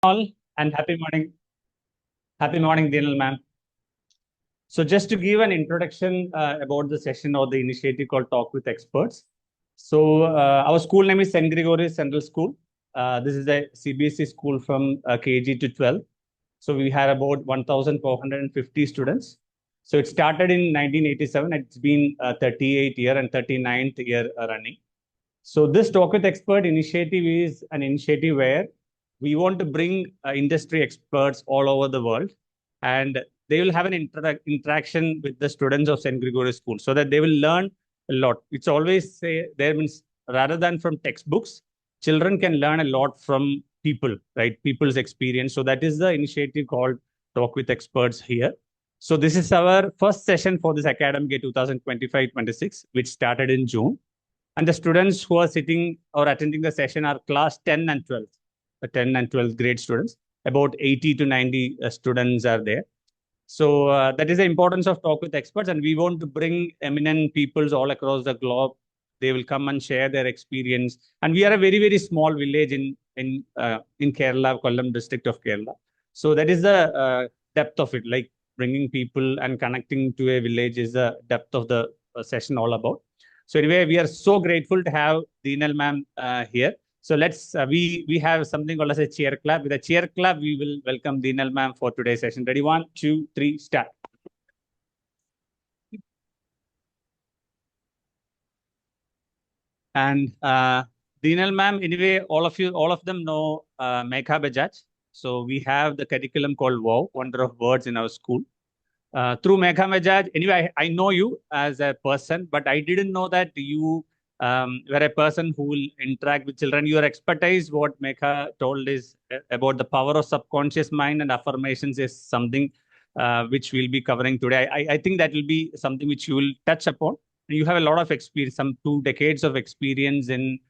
All and happy morning. Happy morning, Dinal ma'am. So just to give an introduction about the session or the initiative called Talk with Experts. So our school name is St. Gregory's Central School. This is a CBSE school from KG to 12. So we had about 1,450 students. So it started in 1987. It's been 38 year and 39th year running. So this Talk with Expert initiative is an initiative where we want to bring industry experts all over the world, and they will have an interaction with the students of St. Gregory School so that they will learn a lot. It's always say there means rather than from textbooks, children can learn a lot from people, right? People's experience. So that is the initiative called Talk with Experts here. So this is our first session for this academic year 2025-26, which started in June. And the students who are sitting or attending the session are class 10 and 12, the 10 and 12th grade students. About 80 to 90 students are there. So that is the importance of Talk with Experts. And we want to bring eminent peoples all across the globe. They will come and share their experience. And we are a very, very small village in Kerala, Kollam district of Kerala. So that is the depth of it. Like bringing people and connecting to a village is the depth of the session all about. So anyway, we are so grateful to have Deenal ma'am here. So let's we have something called as a cheer clap. With a cheer clap, we will welcome Deenal ma'am for today's session. Ready? 1, 2, 3, start. And Deenal ma'am, anyway, all of them know Megha Bajaj. So we have the curriculum called WOW, Wonder of Words, in our school. Through Megha Bajaj, anyway, I know you as a person, but I didn't know that you were a person who will interact with children. Your expertise, what Megha told is about the power of subconscious mind and affirmations is something which we'll be covering today. I think that will be something which you will touch upon. You have a lot of experience, some 2 decades of experience in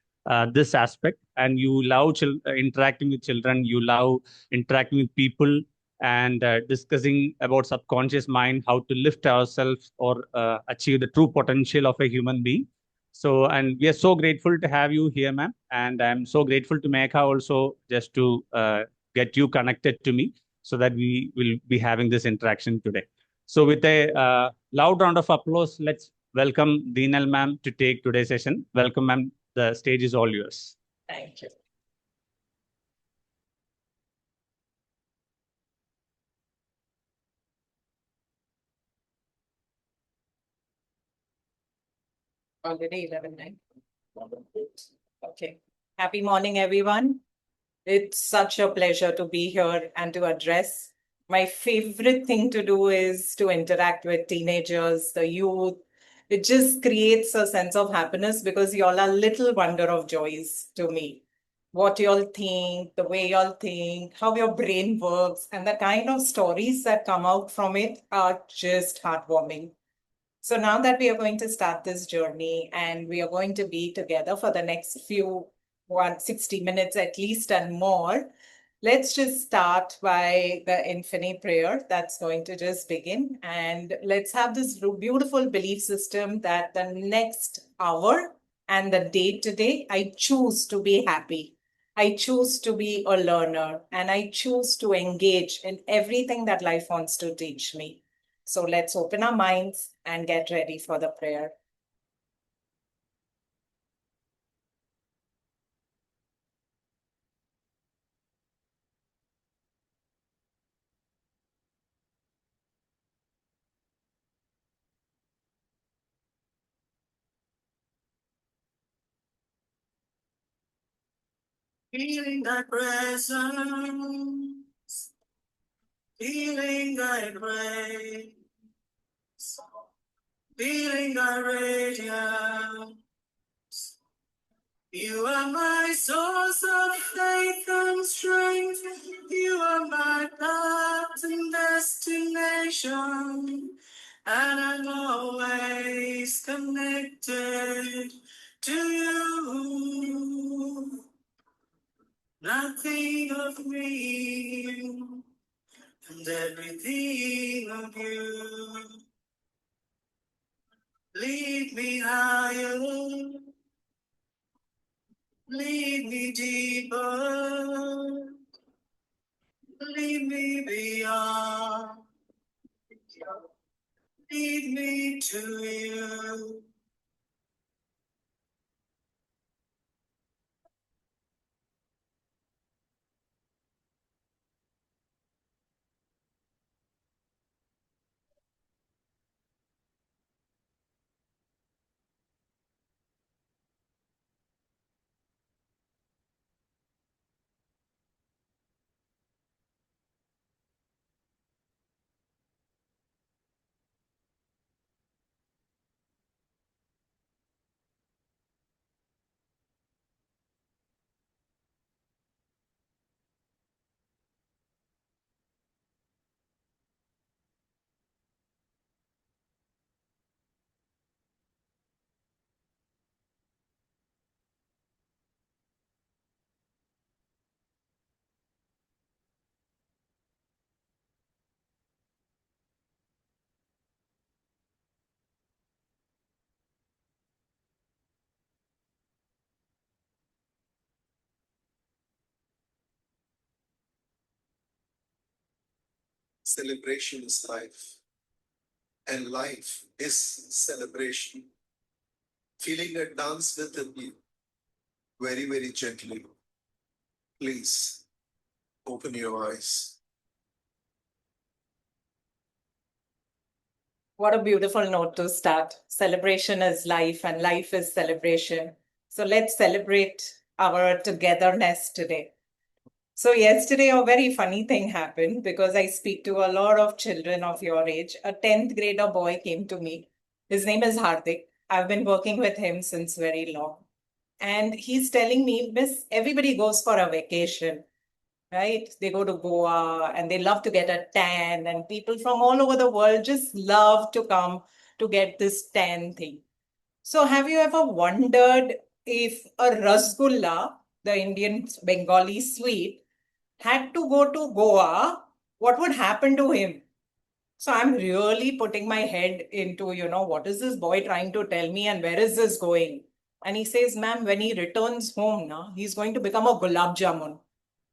this aspect, and you love interacting with children. You love interacting with people and discussing about subconscious mind, how to lift ourselves or achieve the true potential of a human being. So, and we are so grateful to have you here, ma'am. And I'm so grateful to Megha also just to get you connected to me so that we will be having this interaction today. So, with a loud round of applause, let's welcome Deenal ma'am to take today's session. Welcome, ma'am. The stage is all yours. Thank you. Already 11:09. Okay. Happy morning, everyone. It's such a pleasure to be here and to address. My favorite thing to do is to interact with teenagers, the youth. It just creates a sense of happiness because y'all are little wonder of joys to me. What y'all think, the way y'all think, how your brain works, and the kind of stories that come out from it are just heartwarming. So now that we are going to start this journey and we are going to be together for the next few 160 minutes at least and more, let's just start by the infinite prayer that's going to just begin. And let's have this beautiful belief system that the next hour and the day today, I choose to be happy. I choose to be a learner and I choose to engage in everything that life wants to teach me. So let's open our minds and get ready for the prayer. Feeling thy presence, feeling thy grace, feeling thy radiance. You are my source of faith and strength. You are my path and destination. And I'm always connected to you. Nothing of me and everything of you. Lead me higher, lead me deeper, Lead me beyond. Lead me to you. Celebration is life, and life is celebration. Feeling a dance with me very, very gently. Please open your eyes. What a beautiful note to start. Celebration is life and life is celebration. So let's celebrate our togetherness today. So yesterday a very funny thing happened because I speak to a lot of children of your age. A 10th grader boy came to me. His name is Hardik. I've been working with him since very long. And he's telling me, Miss, everybody goes for a vacation, right? They go to Goa and they love to get a tan, and people from all over the world just love to come to get this tan thing. So, have you ever wondered if a rasgulla, the Indian Bengali sweet, had to go to Goa, what would happen to him? So, I'm really putting my head into, what is this boy trying to tell me and where is this going? And he says, ma'am, when he returns home, he's going to become a gulab jamun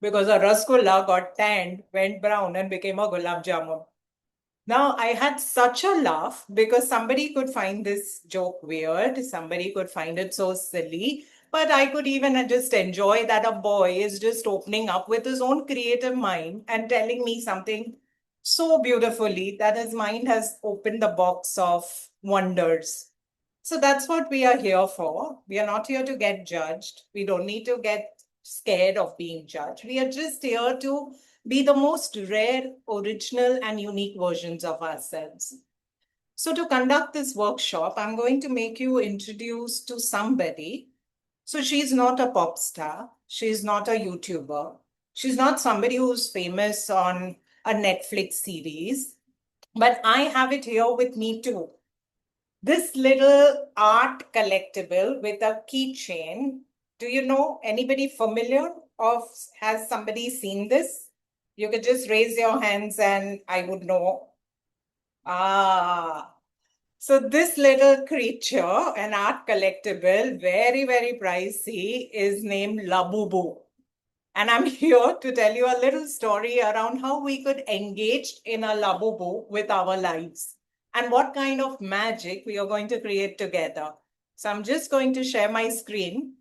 because a rasgulla got tanned, went brown, and became a gulab jamun. Now, I had such a laugh because somebody could find this joke weird, somebody could find it so silly, but I could even just enjoy that a boy is just opening up with his own creative mind and telling me something so beautifully that his mind has opened the box of wonders. So that's what we are here for. We are not here to get judged. We don't need to get scared of being judged. We are just here to be the most rare, original, and unique versions of ourselves. So, to conduct this workshop, I'm going to make you introduce to somebody. So, she's not a pop star, she's not a YouTuber, she's not somebody who's famous on a Netflix series, but I have it here with me too. This little art collectible with a keychain. Do you know anybody familiar of, has somebody seen this? You could just raise your hands and I would know. So this little creature, an art collectible, very, very pricey, is named Labubu. And I'm here to tell you a little story around how we could engage in a Labubu with our lives and what kind of magic we are going to create together. So I'm just going to share my screen.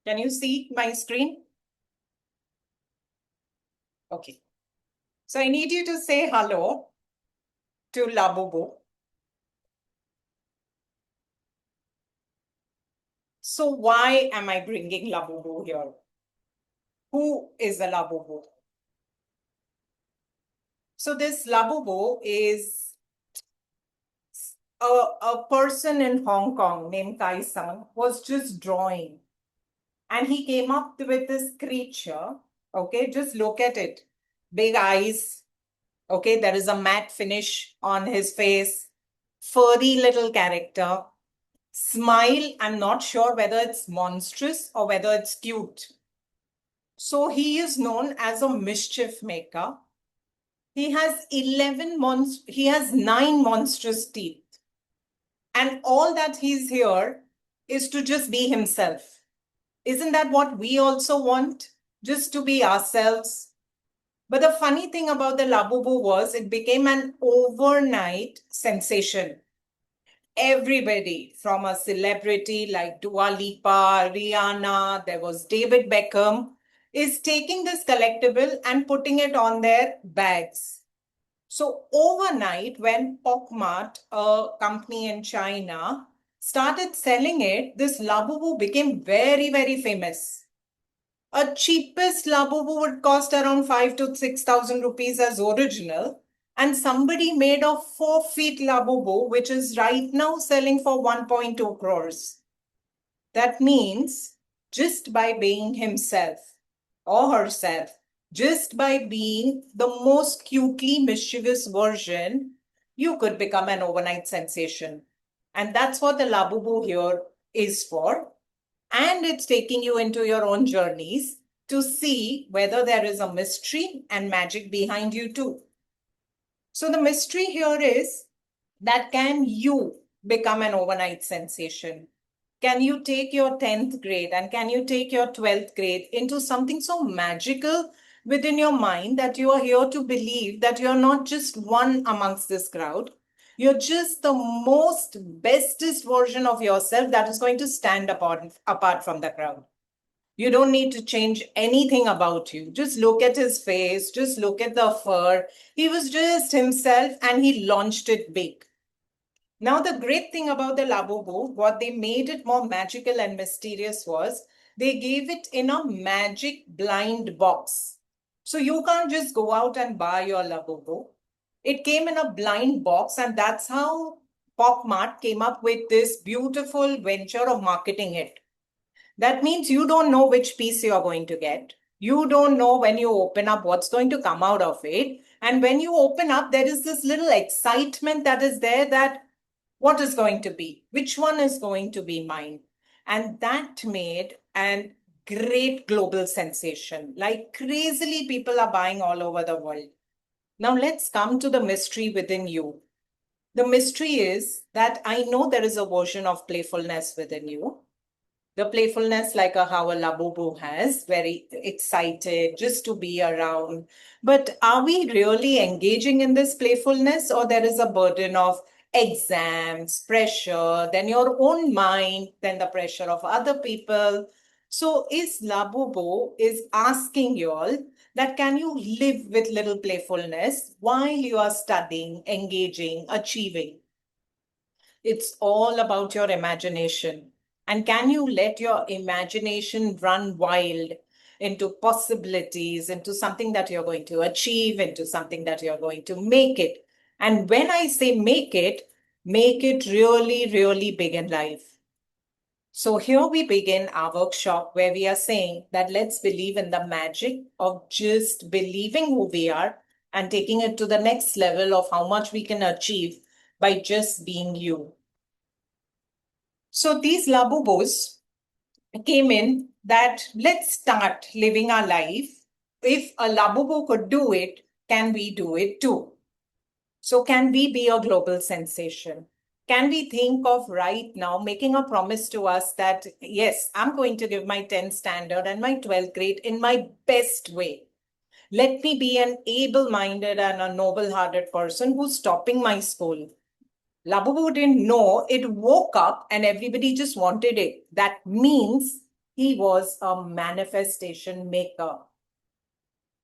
Can you see my screen? Okay. So I need you to say hello to Labubu. So why am I bringing Labubu here? Who is a Labubu? So this Labubu is a person in Hong Kong named Kai Sang was just drawing. And he came up with this creature. Okay, just look at it. Big eyes. Okay, there is a matte finish on his face. Furry little character. Smile, I'm not sure whether it's monstrous or whether it's cute. So he is known as a mischief maker. He has 9 monstrous teeth. And all that he's here is to just be himself. Isn't that what we also want? Just to be ourselves. But the funny thing about the Labubu was it became an overnight sensation. Everybody from a celebrity like Dua Lipa, Rihanna, there was David Beckham, is taking this collectible and putting it on their bags. So overnight, when POCMART, a company in China, started selling it, this Labubu became very, very famous. A cheapest Labubu would cost around 5,000 to 6,000 rupees as original. And somebody made a 4 feet Labubu, which is right now selling for 1.2 crores. That means just by being himself or herself, just by being the most cutely mischievous version, you could become an overnight sensation. And that's what the Labubu here is for. And it's taking you into your own journeys to see whether there is a mystery and magic behind you too. So the mystery here is that can you become an overnight sensation? Can you take your 10th grade and can you take your 12th grade into something so magical within your mind that you are here to believe that you're not just one amongst this crowd? You're just the most bestest version of yourself that is going to stand apart from the crowd. You don't need to change anything about you. Just look at his face, just look at the fur. He was just himself and he launched it big. Now, the great thing about the Labubu, what they made it more magical and mysterious was they gave it in a magic blind box. So you can't just go out and buy your Labubu. It came in a blind box, and that's how POCMART came up with this beautiful venture of marketing it. That means you don't know which piece you're going to get. You don't know when you open up what's going to come out of it. And when you open up, there is this little excitement that is there that what is going to be? Which one is going to be mine? And that made a great global sensation. Like crazily, people are buying all over the world. Now let's come to the mystery within you. The mystery is that I know there is a version of playfulness within you. The playfulness like how a Labubu has, very excited just to be around. But are we really engaging in this playfulness, or there is a burden of exams, pressure, then your own mind, then the pressure of other people? So is Labubu is asking you all that can you live with little playfulness while you are studying, engaging, achieving? It's all about your imagination. And can you let your imagination run wild into possibilities, into something that you're going to achieve, into something that you're going to make it? And when I say make it really, really big in life. So here we begin our workshop where we are saying that let's believe in the magic of just believing who we are and taking it to the next level of how much we can achieve by just being you. So these Labubus came in that let's start living our life. If a Labubu could do it, can we do it too? So can we be a global sensation? Can we think of right now making a promise to us that, yes, I'm going to give my 10th standard and my 12th grade in my best way. Let me be an able-minded and a noble-hearted person who's topping my school. Labubu didn't know, it woke up and everybody just wanted it. That means he was a manifestation maker.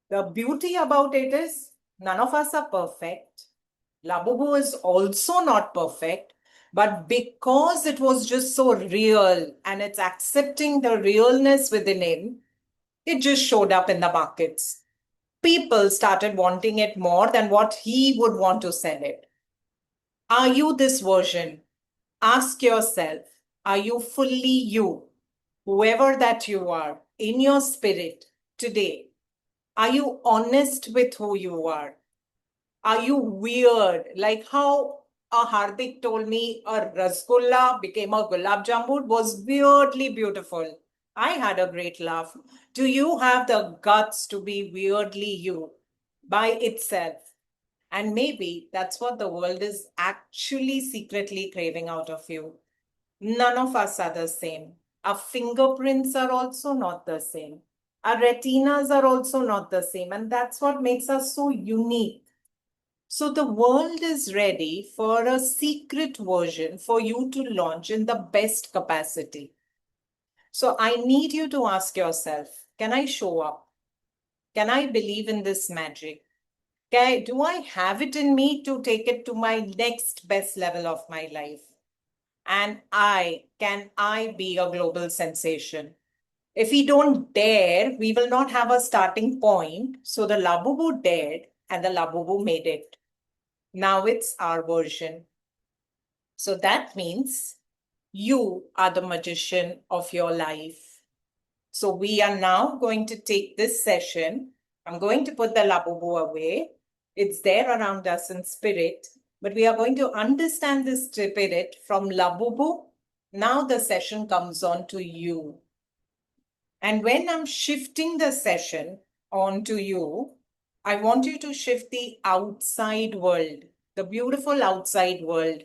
The beauty about it is none of us are perfect. Labubu is also not perfect, but because it was just so real and it's accepting the realness within him, it just showed up in the markets. People started wanting it more than what he would want to sell it. Are you this version? Ask yourself, are you fully you? Whoever that you are, in your spirit today, are you honest with who you are? Are you weird? Like how Hardik told me a rasgulla became a gulab jamun was weirdly beautiful. I had a great laugh. Do you have the guts to be weirdly you by itself? And maybe that's what the world is actually secretly craving out of you. None of us are the same. Our fingerprints are also not the same. Our retinas are also not the same. And that's what makes us so unique. So the world is ready for a secret version for you to launch in the best capacity. So I need you to ask yourself, can I show up? Can I believe in this magic? Do I have it in me to take it to my next best level of my life? And can I be a global sensation? If we don't dare, we will not have a starting point. So the Labubu dared and the Labubu made it. Now it's our version. So that means you are the magician of your life. So we are now going to take this session. I'm going to put the Labubu away. It's there around us in spirit, but we are going to understand this spirit from Labubu. Now the session comes on to you. And when I'm shifting the session onto you, I want you to shift the outside world, the beautiful outside world,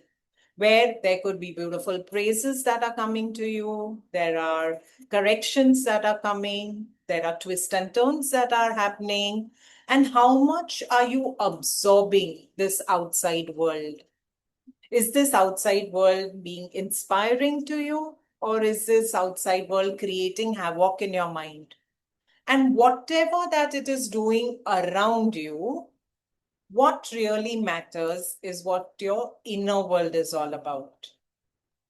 where there could be beautiful praises that are coming to you. There are corrections that are coming. There are twists and turns that are happening. And how much are you absorbing this outside world? Is this outside world being inspiring to you? Or is this outside world creating havoc in your mind? And whatever that it is doing around you, what really matters is what your inner world is all about.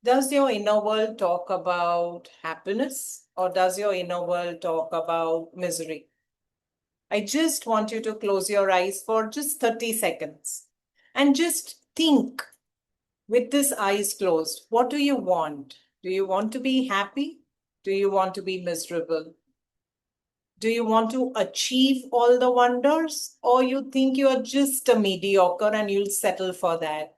Does your inner world talk about happiness, or does your inner world talk about misery? I just want you to close your eyes for just 30 seconds and just think with this eyes closed. What do you want? Do you want to be happy? Do you want to be miserable? Do you want to achieve all the wonders, or you think you are just a mediocre and you'll settle for that?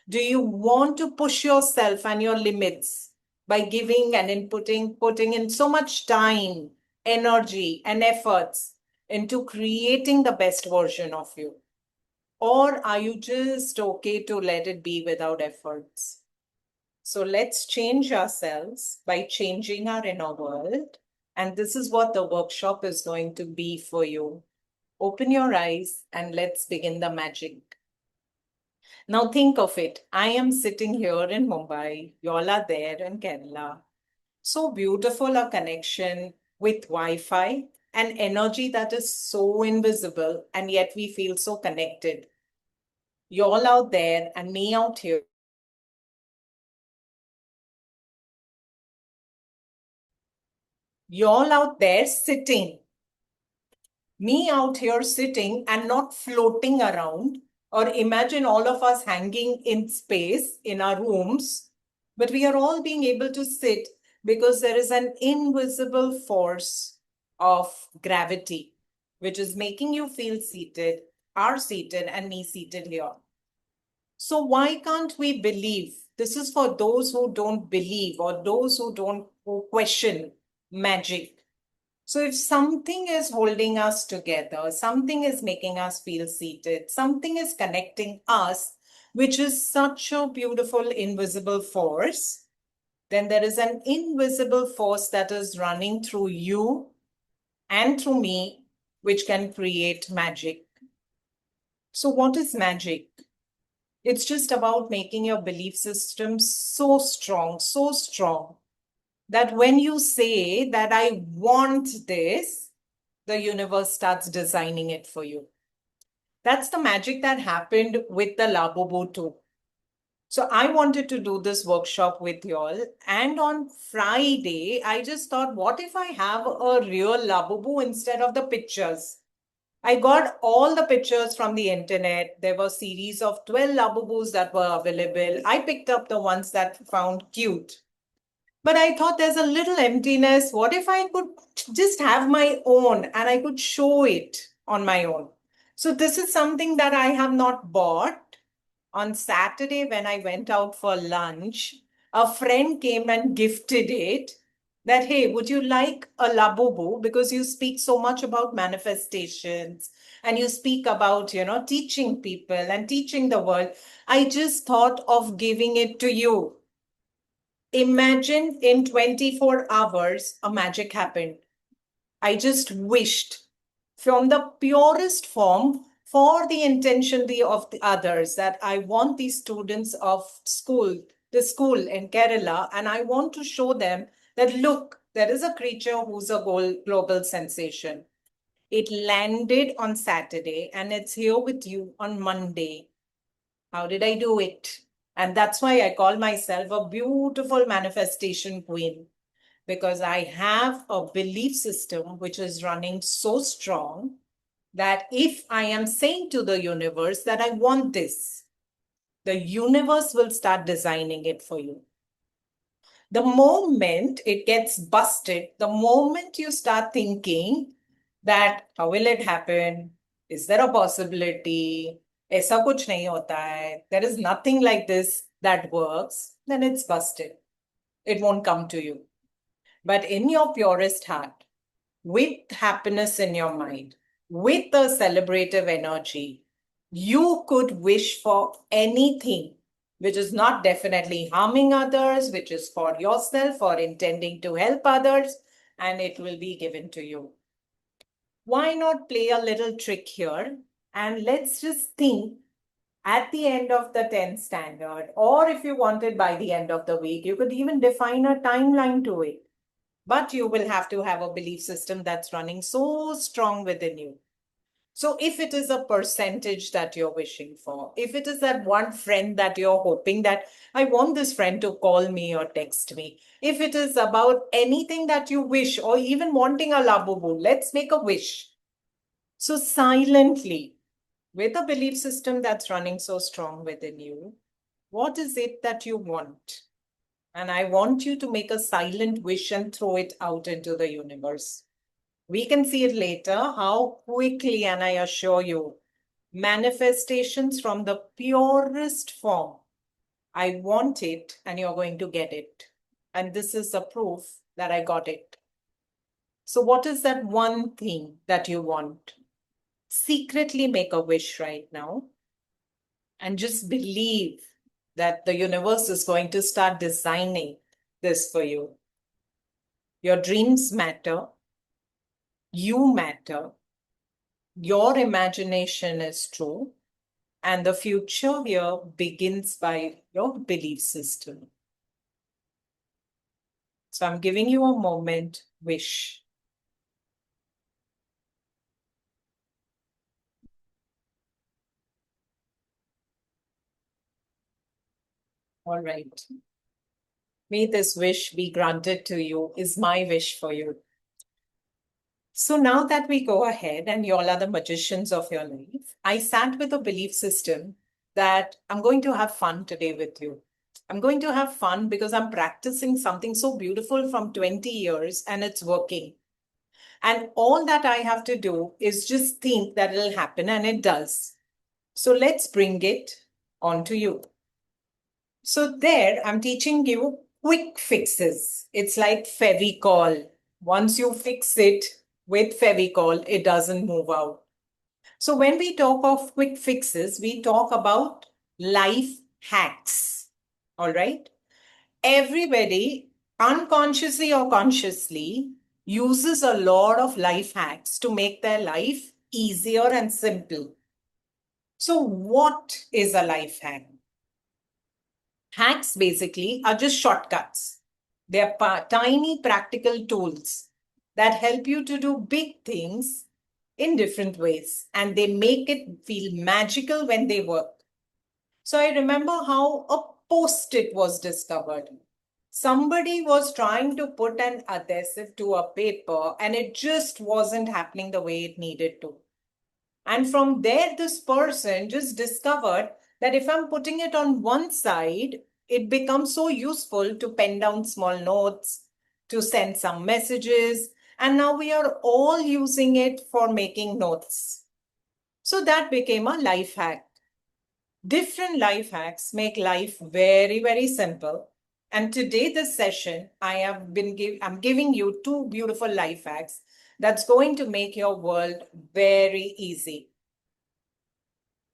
Do you want to push yourself and your limits by giving and putting in so much time, energy, and efforts into creating the best version of you? Or are you just okay to let it be without efforts? So let's change ourselves by changing our inner world. And this is what the workshop is going to be for you. Open your eyes and let's begin the magic. Now think of it. I am sitting here in Mumbai. You all are there in Kerala. So beautiful a connection with Wi-Fi and energy that is so invisible, and yet we feel so connected. You all out there and me out here. You all out there sitting. Me out here sitting and not floating around. Or imagine all of us hanging in space in our rooms, but we are all being able to sit because there is an invisible force of gravity, which is making you feel seated, are seated, and me seated here. So why can't we believe? This is for those who don't believe or those who question magic. So if something is holding us together, something is making us feel seated, something is connecting us, which is such a beautiful invisible force, then there is an invisible force that is running through you and through me, which can create magic. So what is magic? It's just about making your belief system so strong, that when you say that I want this, the universe starts designing it for you. That's the magic that happened with the Labubu too. So I wanted to do this workshop with y'all. And on Friday, I just thought, what if I have a real Labubu instead of the pictures? I got all the pictures from the internet. There were a series of 12 Labubus that were available. I picked up the ones that found cute. But I thought there's a little emptiness. What if I could just have my own and I could show it on my own? So this is something that I have not bought. On Saturday, when I went out for lunch, a friend came and gifted it. that, hey, would you like a labubu? Because you speak so much about manifestations and you speak about, teaching people and teaching the world. I just thought of giving it to you. Imagine in 24 hours, a magic happened. I just wished from the purest form for the intention of the others that I want these students of the school in Kerala, and I want to show them that, look, there is a creature who's a global sensation. It landed on Saturday and it's here with you on Monday. How did I do it? And that's why I call myself a beautiful manifestation queen, because I have a belief system which is running so strong that if I am saying to the universe that I want this, the universe will start designing it for you. The moment it gets busted, the moment you start thinking that how will it happen? Is there a possibility? Aisa kuch nahi hota hai. There is nothing like this that works, then it's busted. It won't come to you. But in your purest heart, with happiness in your mind, with a celebrative energy, you could wish for anything which is not definitely harming others, which is for yourself or intending to help others, and it will be given to you. Why not play a little trick here? And let's just think at the end of the 10th standard, or if you wanted by the end of the week, you could even define a timeline to it. But you will have to have a belief system that's running so strong within you. So if it is a percentage that you're wishing for, if it is that one friend that you're hoping that I want this friend to call me or text me, if it is about anything that you wish or even wanting a labubu, let's make a wish. So silently, with a belief system that's running so strong within you, what is it that you want? And I want you to make a silent wish and throw it out into the universe. We can see it later, how quickly, and I assure you, manifestations from the purest form. I want it, and you're going to get it. And this is the proof that I got it. So what is that one thing that you want? Secretly make a wish right now. And just believe that the universe is going to start designing this for you. Your dreams matter. You matter. Your imagination is true. And the future here begins by your belief system. So I'm giving you a moment, wish. All right. May this wish be granted to you is my wish for you. So now that we go ahead and you all are the magicians of your life, I sat with a belief system that I'm going to have fun today with you. I'm going to have fun because I'm practicing something so beautiful from 20 years and it's working. And all that I have to do is just think that it'll happen, and it does. So let's bring it on to you. So there, I'm teaching you quick fixes. It's like Fevicol. Once you fix it with Fevicol, it doesn't move out. So when we talk of quick fixes, we talk about life hacks. All right? Everybody, unconsciously or consciously, uses a lot of life hacks to make their life easier and simple. So what is a life hack? Hacks basically are just shortcuts. They're tiny practical tools that help you to do big things in different ways, and they make it feel magical when they work. So I remember how a post-it was discovered. Somebody was trying to put an adhesive to a paper and it just wasn't happening the way it needed to. And from there, this person just discovered that if I'm putting it on one side, it becomes so useful to pen down small notes, to send some messages. And now we are all using it for making notes. So that became a life hack. Different life hacks make life very, very simple. And today, this session, I'm giving you two beautiful life hacks that's going to make your world very easy.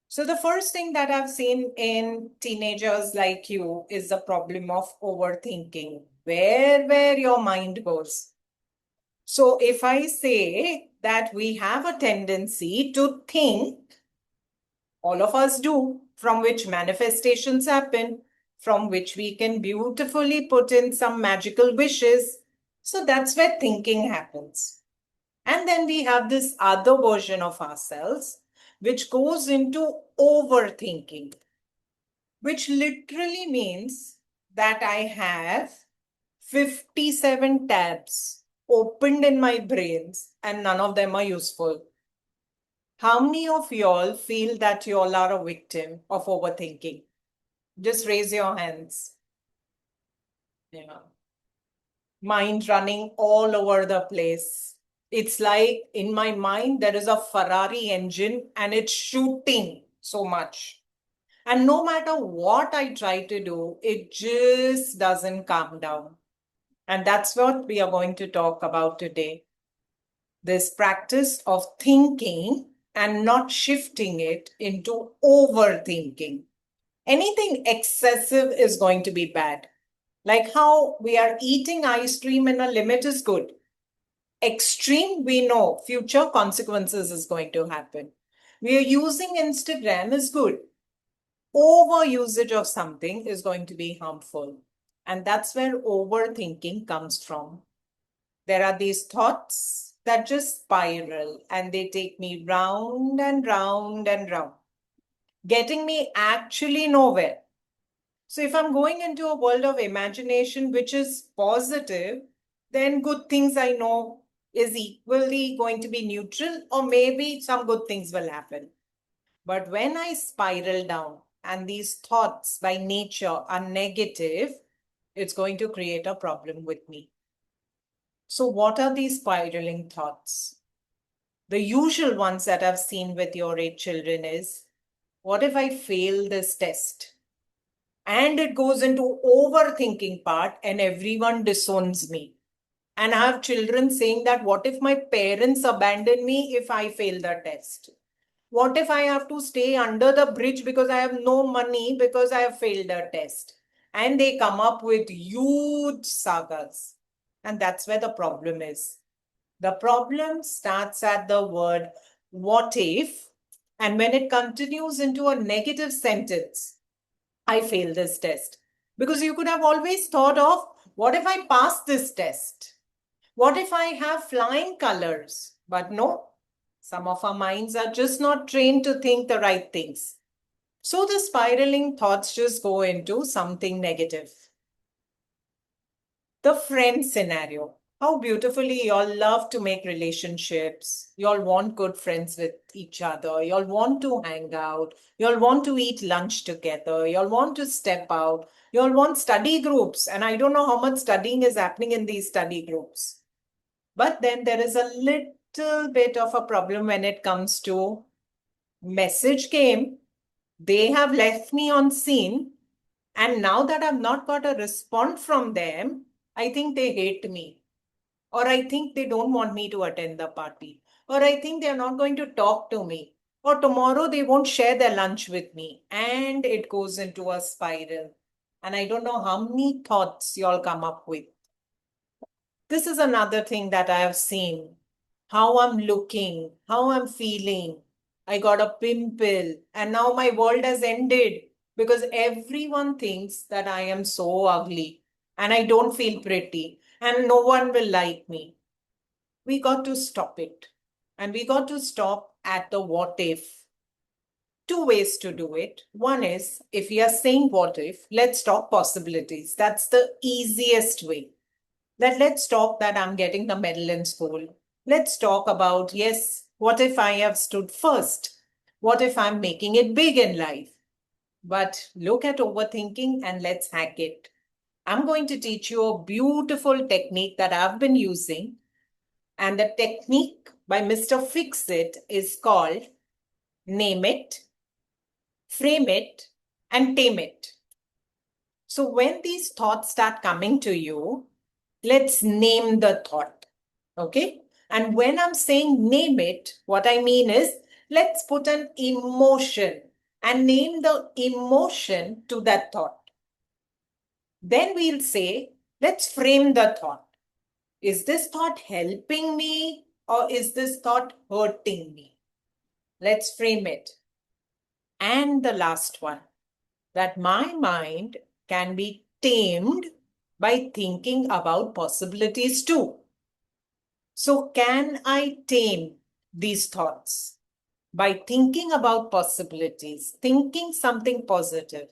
So the first thing that I've seen in teenagers like you is the problem of overthinking, where your mind goes. So if I say that we have a tendency to think, all of us do, from which manifestations happen, from which we can beautifully put in some magical wishes. So that's where thinking happens. And then we have this other version of ourselves, which goes into overthinking, which literally means that I have 57 tabs opened in my brains and none of them are useful. How many of y'all feel that y'all are a victim of overthinking? Just raise your hands. Yeah. Mind running all over the place. It's like in my mind, there is a Ferrari engine and it's shooting so much. And no matter what I try to do, it just doesn't calm down. And that's what we are going to talk about today. This practice of thinking and not shifting it into overthinking. Anything excessive is going to be bad. Like how we are eating ice cream in a limit is good. Extreme, we know future consequences is going to happen. We are using Instagram is good. Over usage of something is going to be harmful. And that's where overthinking comes from. There are these thoughts that just spiral and they take me round and round and round, getting me actually nowhere. So if I'm going into a world of imagination which is positive, then good things I know is equally going to be neutral, or maybe some good things will happen. But when I spiral down and these thoughts by nature are negative, it's going to create a problem with me. So what are these spiraling thoughts? The usual ones that I've seen with your age children is, what if I fail this test? And it goes into overthinking part and everyone disowns me. And I have children saying that, what if my parents abandon me if I fail the test? What if I have to stay under the bridge because I have no money because I have failed the test? And they come up with huge sagas. And that's where the problem is. The problem starts at the word what if, and when it continues into a negative sentence, I failed this test. Because you could have always thought of, what if I pass this test? What if I have flying colors? But no, some of our minds are just not trained to think the right things. So the spiraling thoughts just go into something negative. The friend scenario. How beautifully y'all love to make relationships. Y'all want good friends with each other. Y'all want to hang out. Y'all want to eat lunch together. Y'all want to step out. Y'all want study groups. And I don't know how much studying is happening in these study groups. But then there is a little bit of a problem when it comes to message game. They have left me on scene. And now that I've not got a response from them, I think they hate me. Or I think they don't want me to attend the party. Or I think they're not going to talk to me. Or tomorrow they won't share their lunch with me. And it goes into a spiral. And I don't know how many thoughts y'all come up with. This is another thing that I have seen. How I'm looking, how I'm feeling. I got a pimple and now my world has ended because everyone thinks that I am so ugly and I don't feel pretty and no one will like me. We got to stop it. And we got to stop at the what if. Two ways to do it. One is, if we are saying what if, let's talk possibilities. That's the easiest way. Let's talk that I'm getting the medal in school. Let's talk about, yes, what if I have stood first? What if I'm making it big in life? But look at overthinking and let's hack it. I'm going to teach you a beautiful technique that I've been using. And the technique by Mr. Fix-It is called name it, frame it, and tame it. So when these thoughts start coming to you, let's name the thought. Okay? And when I'm saying name it, what I mean is let's put an emotion and name the emotion to that thought. Then we'll say, let's frame the thought. Is this thought helping me or is this thought hurting me? Let's frame it. And the last one, that my mind can be tamed by thinking about possibilities too. So can I tame these thoughts by thinking about possibilities, thinking something positive,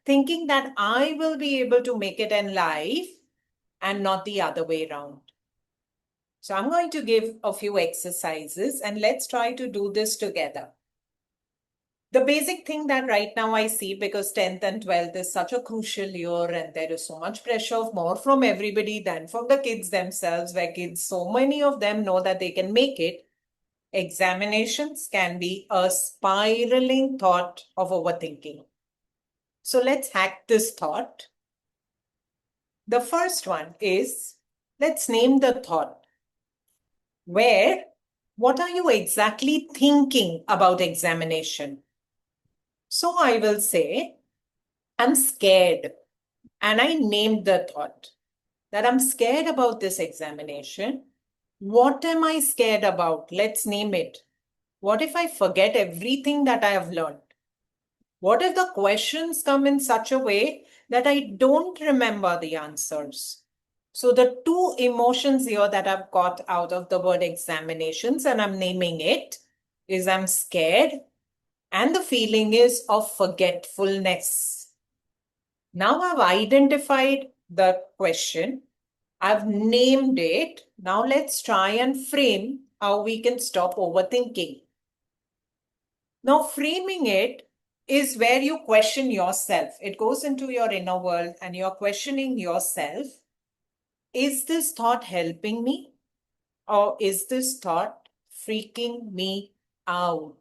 thinking that I will be able to make it in life and not the other way around? So I'm going to give a few exercises and let's try to do this together. The basic thing that right now I see, because 10th and 12th is such a crucial year and there is so much pressure more from everybody than from the kids themselves, where kids, so many of them know that they can make it. Examinations can be a spiraling thought of overthinking. So let's hack this thought. The first one is, let's name the thought. Where, what are you exactly thinking about examination? So I will say, I'm scared. And I named the thought that I'm scared about this examination. What am I scared about? Let's name it. What if I forget everything that I have learned? What if the questions come in such a way that I don't remember the answers? So the two emotions here that I've got out of the word examinations, and I'm naming it, is I'm scared, and the feeling is of forgetfulness. Now I've identified the question, I've named it. Now let's try and frame how we can stop overthinking. Now, framing it is where you question yourself. It goes into your inner world and you're questioning yourself. Is this thought helping me? Or is this thought freaking me out?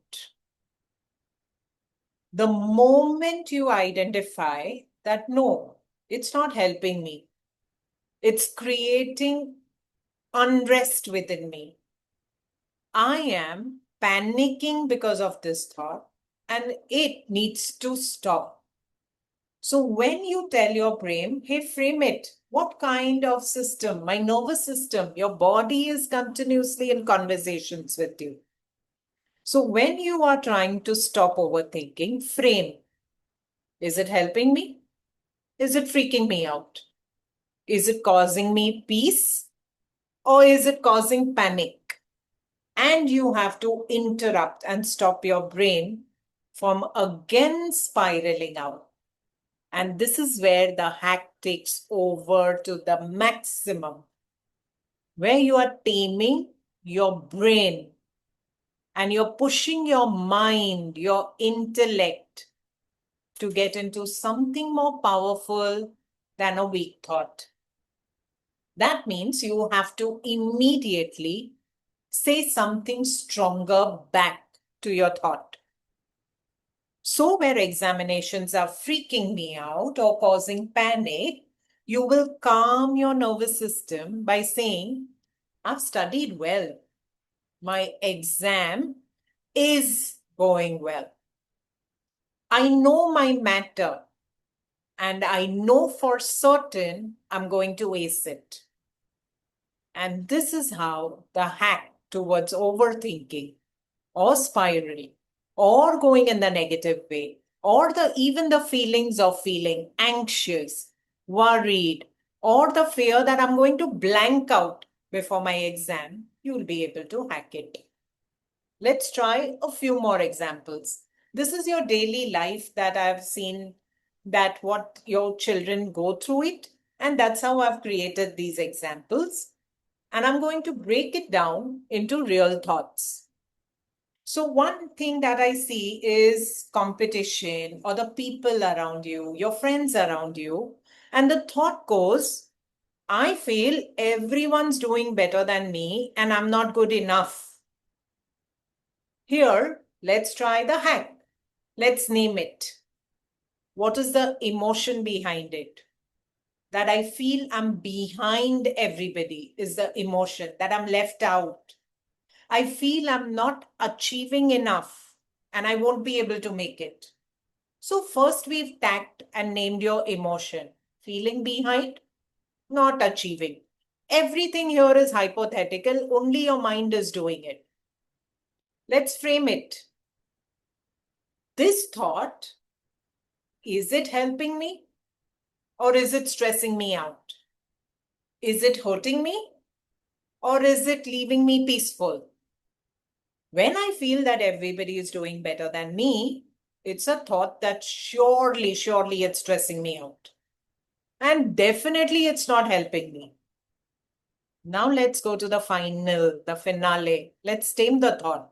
The moment you identify that, no, it's not helping me, it's creating unrest within me. I am panicking because of this thought and it needs to stop. So when you tell your brain, hey, frame it. What kind of system? My nervous system, your body is continuously in conversations with you. So when you are trying to stop overthinking, frame. Is it helping me? Is it freaking me out? Is it causing me peace? Or is it causing panic? And you have to interrupt and stop your brain from again spiraling out. And this is where the hack takes over to the maximum, where you are taming your brain and you're pushing your mind, your intellect to get into something more powerful than a weak thought. That means you have to immediately say something stronger back to your thought. So where examinations are freaking me out or causing panic, you will calm your nervous system by saying, I've studied well. My exam is going well. I know my matter and I know for certain I'm going to ace it. And this is how the hack towards overthinking or spiraling or going in the negative way, or even the feelings of feeling anxious, worried, or the fear that I'm going to blank out before my exam, you'll be able to hack it. Let's try a few more examples. This is your daily life that I've seen that what your children go through it, and that's how I've created these examples. And I'm going to break it down into real thoughts. So one thing that I see is competition or the people around you, your friends around you. And the thought goes, I feel everyone's doing better than me and I'm not good enough. Here, let's try the hack. Let's name it. What is the emotion behind it? that I feel I'm behind everybody is the emotion, that I'm left out. I feel I'm not achieving enough and I won't be able to make it. So first we've tagged and named your emotion. Feeling behind, not achieving. Everything here is hypothetical, only your mind is doing it. Let's frame it. This thought, is it helping me or is it stressing me out? Is it hurting me or is it leaving me peaceful? When I feel that everybody is doing better than me, it's a thought that surely it's stressing me out. And definitely it's not helping me. Now let's go to the finale. Let's tame the thought.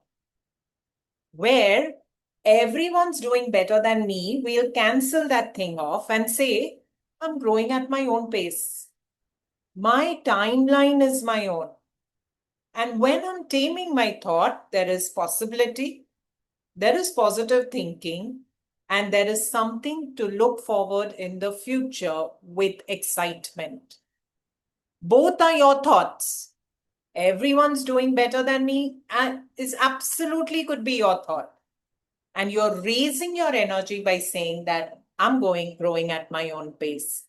Where everyone's doing better than me, we'll cancel that thing off and say, I'm growing at my own pace. My timeline is my own. And when I'm taming my thought, there is possibility, there is positive thinking, and there is something to look forward in the future with excitement. Both are your thoughts. Everyone's doing better than me and is absolutely could be your thought. And you're raising your energy by saying that I'm growing at my own pace.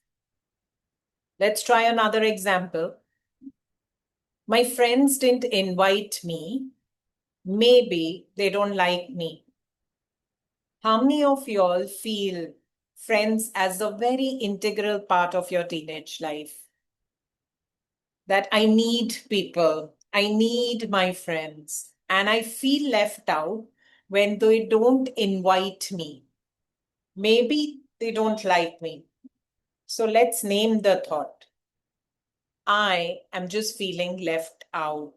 Let's try another example. My friends didn't invite me. Maybe they don't like me. How many of y'all feel friends as a very integral part of your teenage life? That I need people, I need my friends, and I feel left out when they don't invite me. Maybe they don't like me. So let's name the thought. I am just feeling left out.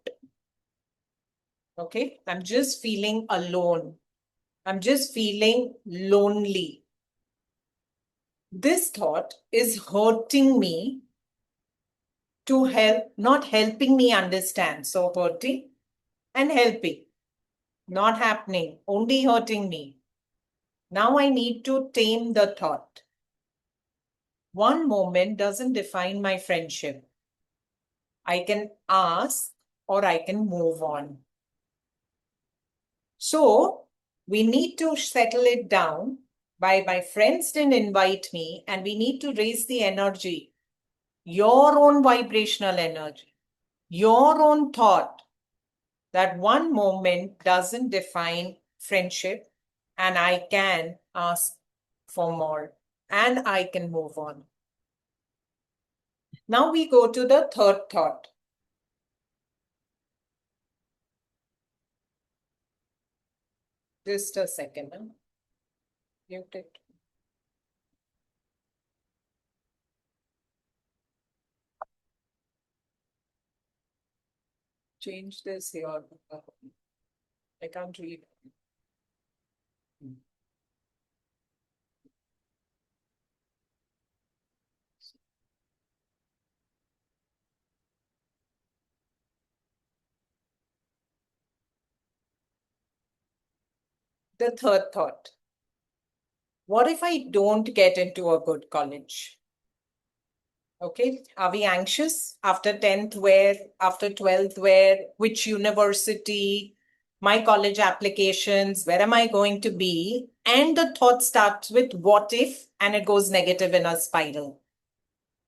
Okay, I'm just feeling alone. I'm just feeling lonely. This thought is hurting me to help, not helping me understand. So hurting and helping, not happening, only hurting me. Now I need to tame the thought. One moment doesn't define my friendship. I can ask or I can move on. So we need to settle it down by my friends didn't invite me, and we need to raise the energy, your own vibrational energy, your own thought, that one moment doesn't define friendship, and I can ask for more and I can move on. Now we go to the third thought. Just a second. Mute it. Change this here. I can't read. The third thought. What if I don't get into a good college? Okay, are we anxious after 10th where, after 12th where, which university, my college applications, where am I going to be? And the thought starts with what if, and it goes negative in a spiral.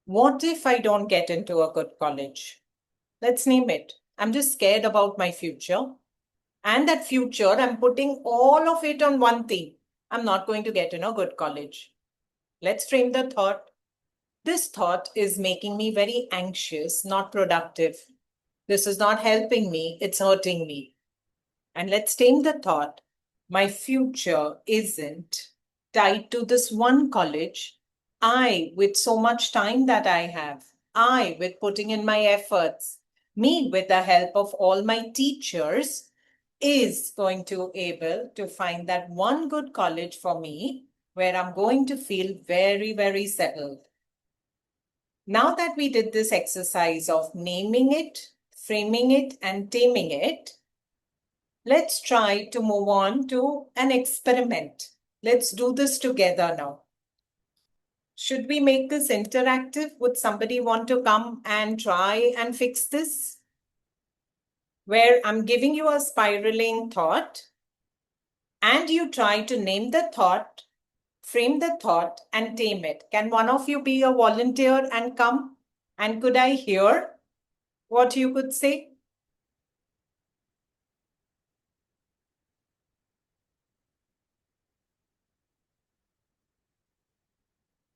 What if I don't get into a good college? Let's name it. I'm just scared about my future. And that future, I'm putting all of it on one thing. I'm not going to get in a good college. Let's frame the thought. This thought is making me very anxious, not productive. This is not helping me, it's hurting me. And let's tame the thought. My future isn't tied to this one college. I, with so much time that I have, I, with putting in my efforts, me, with the help of all my teachers, is going to able to find that one good college for me where I'm going to feel very, very settled. Now that we did this exercise of naming it, framing it, and taming it, let's try to move on to an experiment. Let's do this together now. Should we make this interactive? Would somebody want to come and try and fix this? Where I'm giving you a spiraling thought and you try to name the thought, frame the thought, and tame it. Can one of you be a volunteer and come? And could I hear what you could say?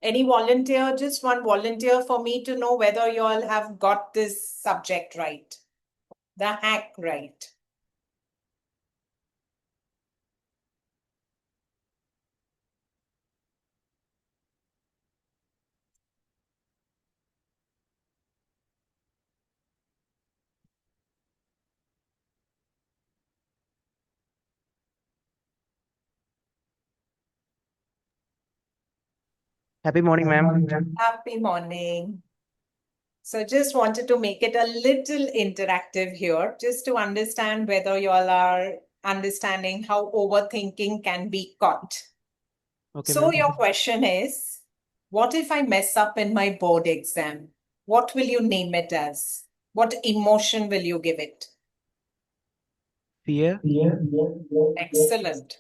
Any volunteer? Just one volunteer for me to know whether you all have got this subject right, the hack right. Happy morning, ma'am. Happy morning. So just wanted to make it a little interactive here, just to understand whether you all are understanding how overthinking can be caught. Okay, So ma'am. your question is, what if I mess up in my board exam? What will you name it as? What emotion will you give it? Fear? Excellent.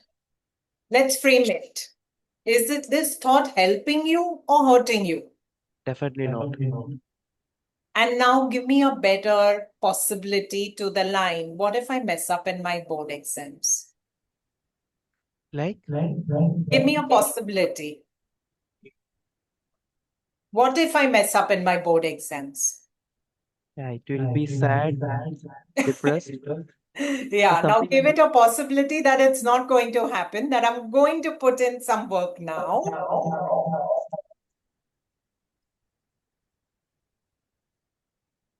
Let's frame it. Is it this thought helping you or hurting you? Definitely not. And now give me a better possibility to the line. What if I mess up in my board exams? Like? Give me a possibility. What if I mess up in my board exams? Yeah, it will be sad, depressed. Yeah, now something- give it a possibility that it's not going to happen, that I'm going to put in some work now.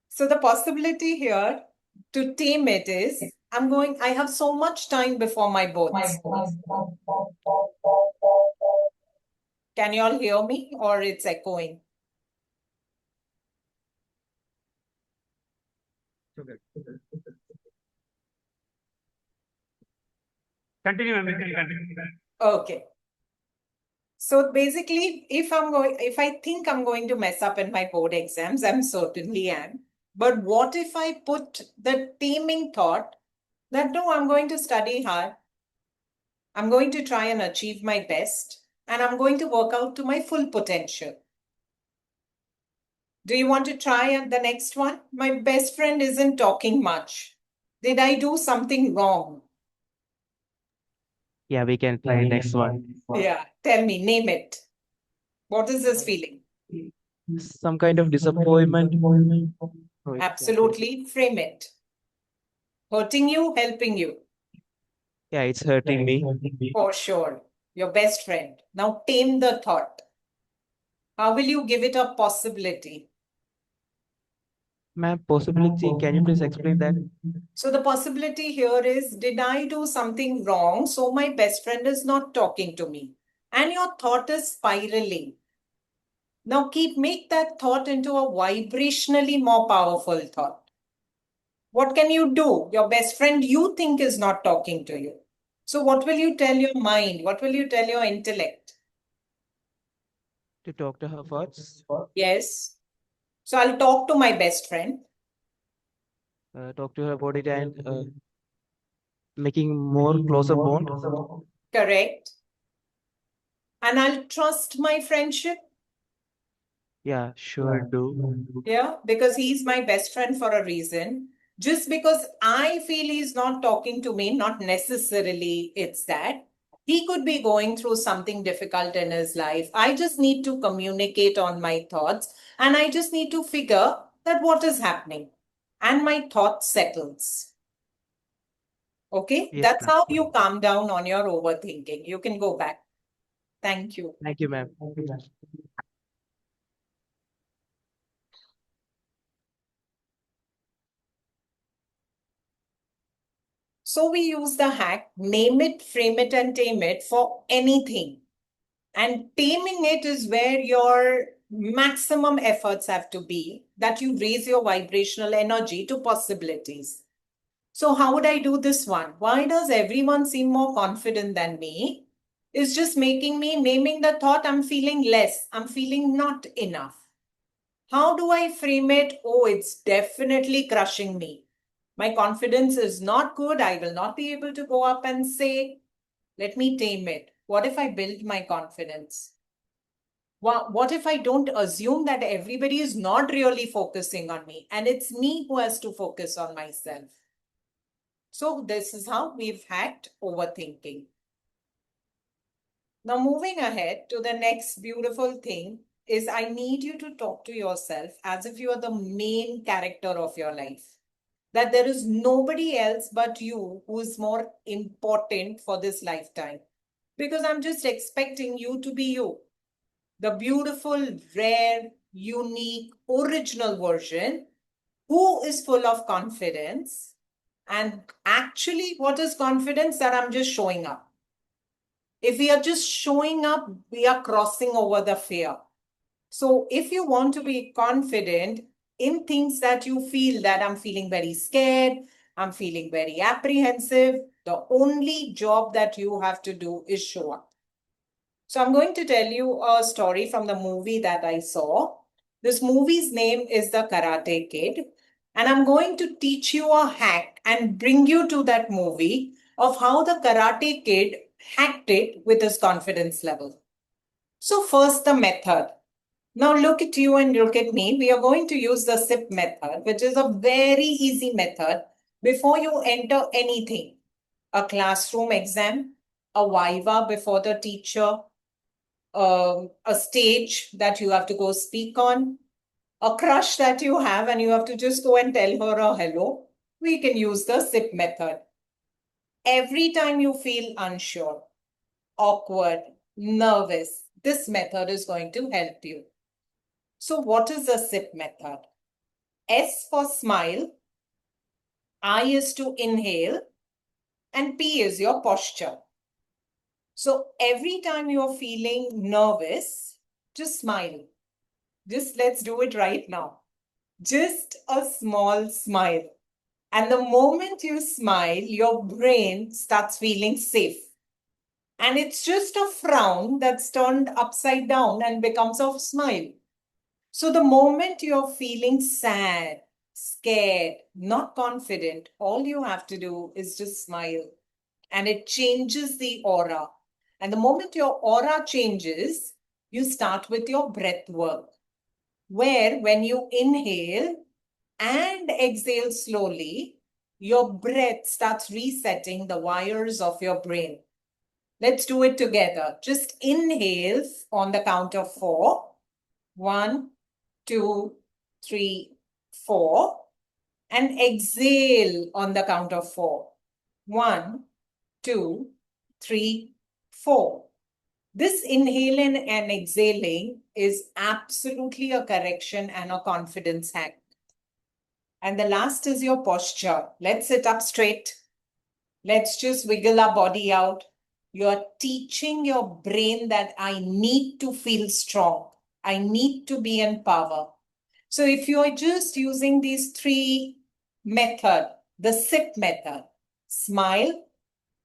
So the possibility here to tame it is, I have so much time before my boards. Can you all hear me or it's echoing? Continue, ma'am. You can continue. Okay. So basically, if I think I'm going to mess up in my board exams, I'm certainly am. But what if I put the taming thought that no, I'm going to study hard. I'm going to try and achieve my best, and I'm going to work out to my full potential. Do you want to try the next one? My best friend isn't talking much. Did I do something wrong? Yeah, we can try next one. Yeah, tell me, name it. What is this feeling? Some kind of disappointment. Oh, yeah. Absolutely, frame it. Hurting you, helping you. Yeah, it's hurting me. For sure. Your best friend. Now tame the thought. How will you give it a possibility? Ma'am, possibility, can you please explain that? So the possibility here is, did I do something wrong? So my best friend is not talking to me. And your thought is spiraling. Now make that thought into a vibrationally more powerful thought. What can you do? Your best friend you think is not talking to you. So what will you tell your mind? What will you tell your intellect? To talk to her first. Yes. So I'll talk to my best friend. Talk to her about it and making more closer bond. Correct. And I'll trust my friendship. Yeah, sure do. Yeah, because he's my best friend for a reason. Just because I feel he's not talking to me, not necessarily it's that. He could be going through something difficult in his life. I just need to communicate on my thoughts and I just need to figure that what is happening. And my thought settles. Okay, Yes, that's ma'am. how you calm down on your overthinking. You can go back. Thank you. Thank you, ma'am. So we use the hack, name it, frame it, and tame it for anything. And taming it is where your maximum efforts have to be, that you raise your vibrational energy to possibilities. So how would I do this one? Why does everyone seem more confident than me? is just making me naming the thought I'm feeling less, I'm feeling not enough. How do I frame it? Oh, it's definitely crushing me. My confidence is not good. I will not be able to go up and say, let me tame it. What if I build my confidence? What if I don't assume that everybody is not really focusing on me and it's me who has to focus on myself? So this is how we've hacked overthinking. Now, moving ahead to the next beautiful thing is I need you to talk to yourself as if you are the main character of your life. That there is nobody else but you who is more important for this lifetime. Because I'm just expecting you to be you. The beautiful, rare, unique, original version who is full of confidence. And actually, what is confidence? That I'm just showing up. If we are just showing up, we are crossing over the fear. So if you want to be confident in things that you feel that I'm feeling very scared, I'm feeling very apprehensive, the only job that you have to do is show up. So I'm going to tell you a story from the movie that I saw. This movie's name is The Karate Kid. And I'm going to teach you a hack and bring you to that movie of how the Karate Kid hacked it with his confidence level. So first, the method. Now look at you and look at me. We are going to use the SIP method, which is a very easy method before you enter anything. A classroom exam, a viva before the teacher, a stage that you have to go speak on, a crush that you have and you have to just go and tell her a hello. We can use the SIP method. Every time you feel unsure, awkward, nervous, this method is going to help you. So what is the SIP method? S for smile, I is to inhale, and P is your posture. So every time you're feeling nervous, just smile. Just let's do it right now. Just a small smile. And the moment you smile, your brain starts feeling safe. And it's just a frown that's turned upside down and becomes a smile. So the moment you're feeling sad, scared, not confident, all you have to do is just smile. And it changes the aura. And the moment your aura changes, you start with your breath work, where when you inhale and exhale slowly, your breath starts resetting the wires of your brain. Let's do it together. Just inhale on the count of 4. 1, 2, 3, 4. And exhale on the count of 4. 1, 2, 3, 4. This inhaling and exhaling is absolutely a correction and a confidence hack. And the last is your posture. Let's sit up straight. Let's just wiggle our body out. You're teaching your brain that I need to feel strong. I need to be in power. So if you're just using these 3 methods, the SIP method, smile,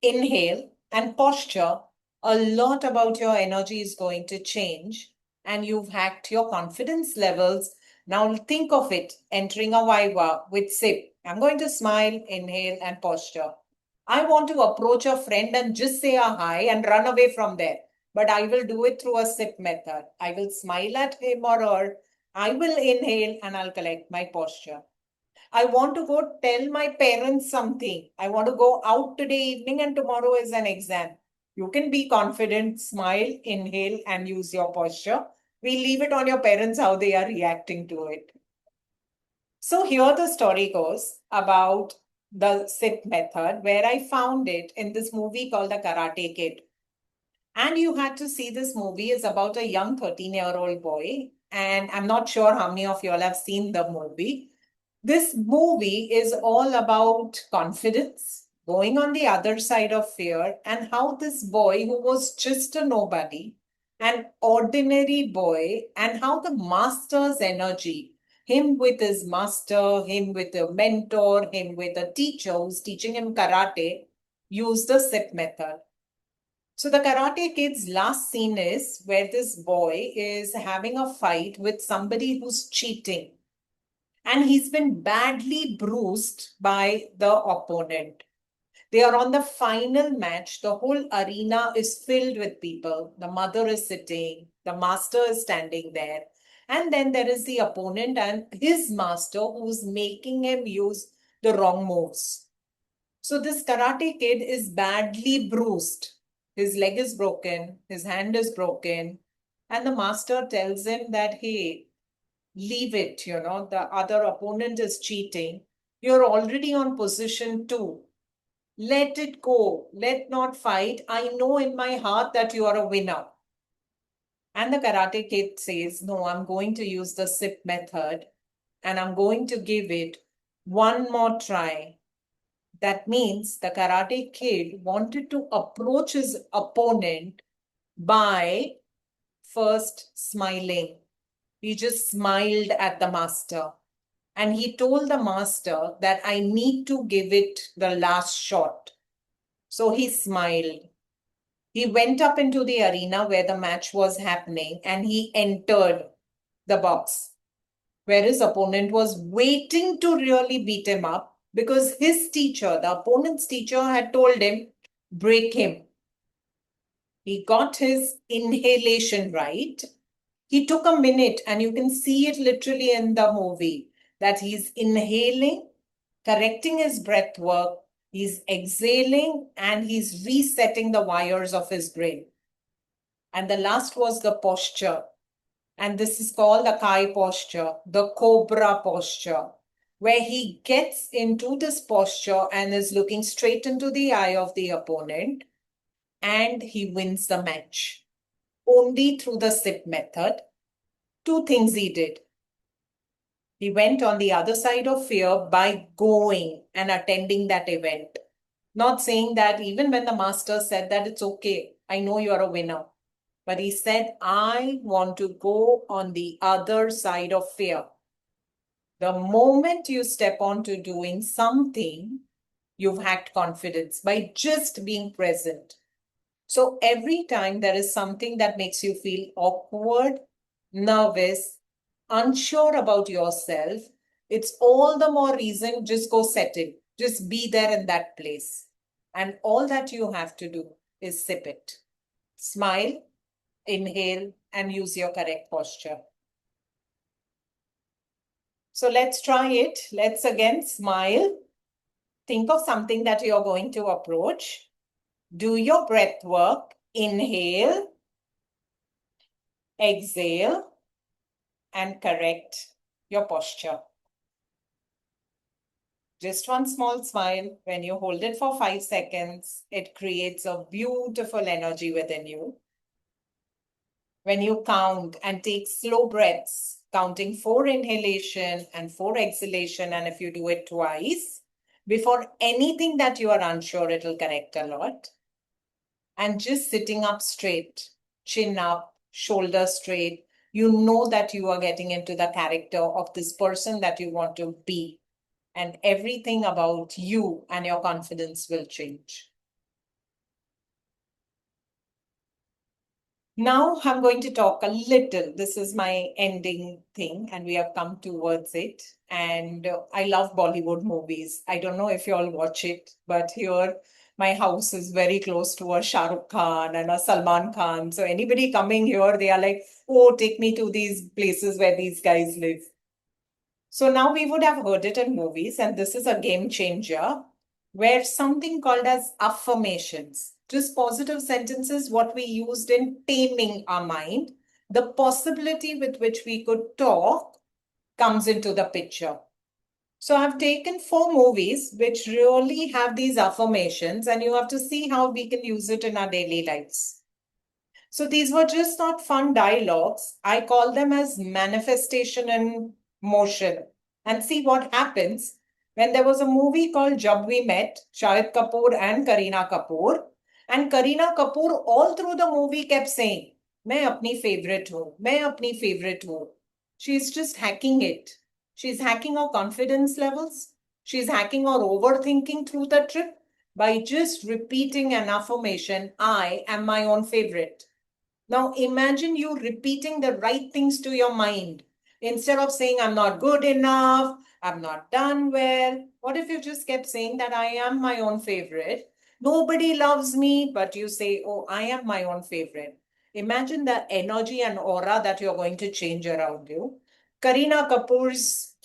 inhale, and posture, a lot about your energy is going to change and you've hacked your confidence levels. Now think of it, entering a viva with SIP. I'm going to smile, inhale, and posture. I want to approach a friend and just say a hi and run away from there. But I will do it through a SIP method. I will smile at him or her. I will inhale and I'll collect my posture. I want to go tell my parents something. I want to go out today evening and tomorrow is an exam. You can be confident, smile, inhale, and use your posture. We leave it on your parents how they are reacting to it. So here the story goes about the SIP method, where I found it in this movie called The Karate Kid. And you had to see this movie. Is about a young 13-year-old boy. And I'm not sure how many of you all have seen the movie. This movie is all about confidence, going on the other side of fear, and how this boy, who was just a nobody, an ordinary boy, and how the master's energy, him with his master, him with a mentor, him with a teacher who's teaching him karate, use the SIP method. So the Karate Kid's last scene is where this boy is having a fight with somebody who's cheating. And he's been badly bruised by the opponent. They are on the final match. The whole arena is filled with people. The mother is sitting, the master is standing there. And then there is the opponent and his master who's making him use the wrong moves. So this Karate Kid is badly bruised. His leg is broken, his hand is broken. And the master tells him that, hey, leave it, the other opponent is cheating. You're already on position 2. Let it go. Let not fight. I know in my heart that you are a winner. And the Karate Kid says, no, I'm going to use the sip method and I'm going to give it one more try. That means the Karate Kid wanted to approach his opponent by first smiling. He just smiled at the master. And he told the master that I need to give it the last shot. So he smiled. He went up into the arena where the match was happening and he entered the box where his opponent was waiting to really beat him up because his teacher, the opponent's teacher, had told him, break him. He got his inhalation right. He took a minute and you can see it literally in the movie that he's inhaling, correcting his breath work, he's exhaling, and he's resetting the wires of his brain. And the last was the posture. And this is called the Kai posture, the Cobra posture, where he gets into this posture and is looking straight into the eye of the opponent, and he wins the match. Only through the sip method. 2 things he did. He went on the other side of fear by going and attending that event. Not saying that even when the master said that it's okay, I know you're a winner. But he said, I want to go on the other side of fear. The moment you step on to doing something, you've hacked confidence by just being present. So every time there is something that makes you feel awkward, nervous, unsure about yourself, it's all the more reason just go settle. Just be there in that place. And all that you have to do is sip it. Smile, inhale, and use your correct posture. So let's try it. Let's again smile. Think of something that you're going to approach. Do your breath work. Inhale, exhale, and correct your posture. Just one small smile. When you hold it for 5 seconds, it creates a beautiful energy within you. When you count and take slow breaths, counting 4 inhalation and 4 exhalation, and if you do it twice, before anything that you are unsure, it'll correct a lot. And just sitting up straight, chin up, shoulders straight, you know that you are getting into the character of this person that you want to be. And everything about you and your confidence will change. Now I'm going to talk a little. This is my ending thing, and we have come towards it. And I love Bollywood movies. I don't know if you all watch it, but here my house is very close to a Shah Rukh Khan and a Salman Khan. So anybody coming here, they are like, oh, take me to these places where these guys live. So now we would have heard it in movies, and this is a game changer where something called as affirmations, just positive sentences, what we used in taming our mind, the possibility with which we could talk comes into the picture. So I've taken 4 movies which really have these affirmations, and you have to see how we can use it in our daily lives. So these were just not fun dialogues. I call them as manifestation in motion. And see what happens when there was a movie called Jab We Met, Shahid Kapoor and Kareena Kapoor. And Kareena Kapoor all through the movie kept saying, "Main apni favorite hu, main apni favorite hu." She's just hacking it. She's hacking her confidence levels. She's hacking her overthinking through the trip. by just repeating an affirmation, I am my own favorite. Now imagine you repeating the right things to your mind. Instead of saying, I'm not good enough, I'm not done well. What if you just kept saying that I am my own favorite? Nobody loves me, but you say, oh, I am my own favorite. Imagine the energy and aura that you're going to change around you. Kareena Kapoor's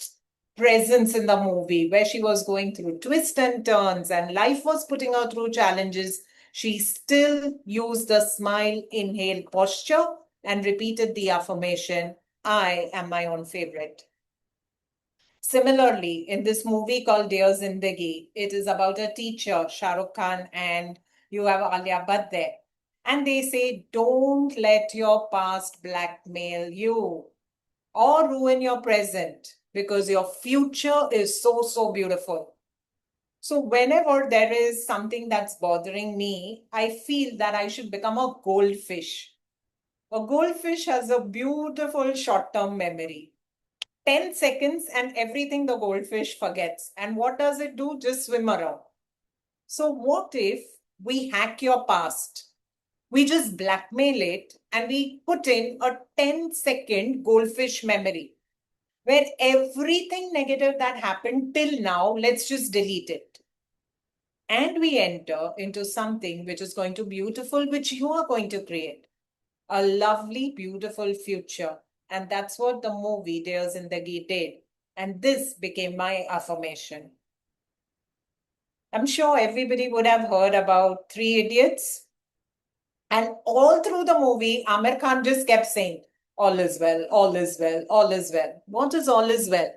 presence in the movie, where she was going through twists and turns and life was putting her through challenges, she still used the smile inhale posture and repeated the affirmation, I am my own favorite. Similarly, in this movie called Dear Zindagi, it is about a teacher, Shah Rukh Khan, and you have Alia Bhatt there. And they say, don't let your past blackmail you or ruin your present because your future is so, so beautiful. So whenever there is something that's bothering me, I feel that I should become a goldfish. A goldfish has a beautiful short-term memory. 10 seconds and everything the goldfish forgets. And what does it do? Just swim around. So what if we hack your past? We just blackmail it and we put in a 10-second goldfish memory where everything negative that happened till now, let's just delete it. And we enter into something which is going to be beautiful, which you are going to create. A lovely, beautiful future. And that's what the movie Dear Zindagi did. And this became my affirmation. I'm sure everybody would have heard about Three Idiots. And all through the movie, Amir Khan just kept saying, all is well, all is well, all is well. What is all is well?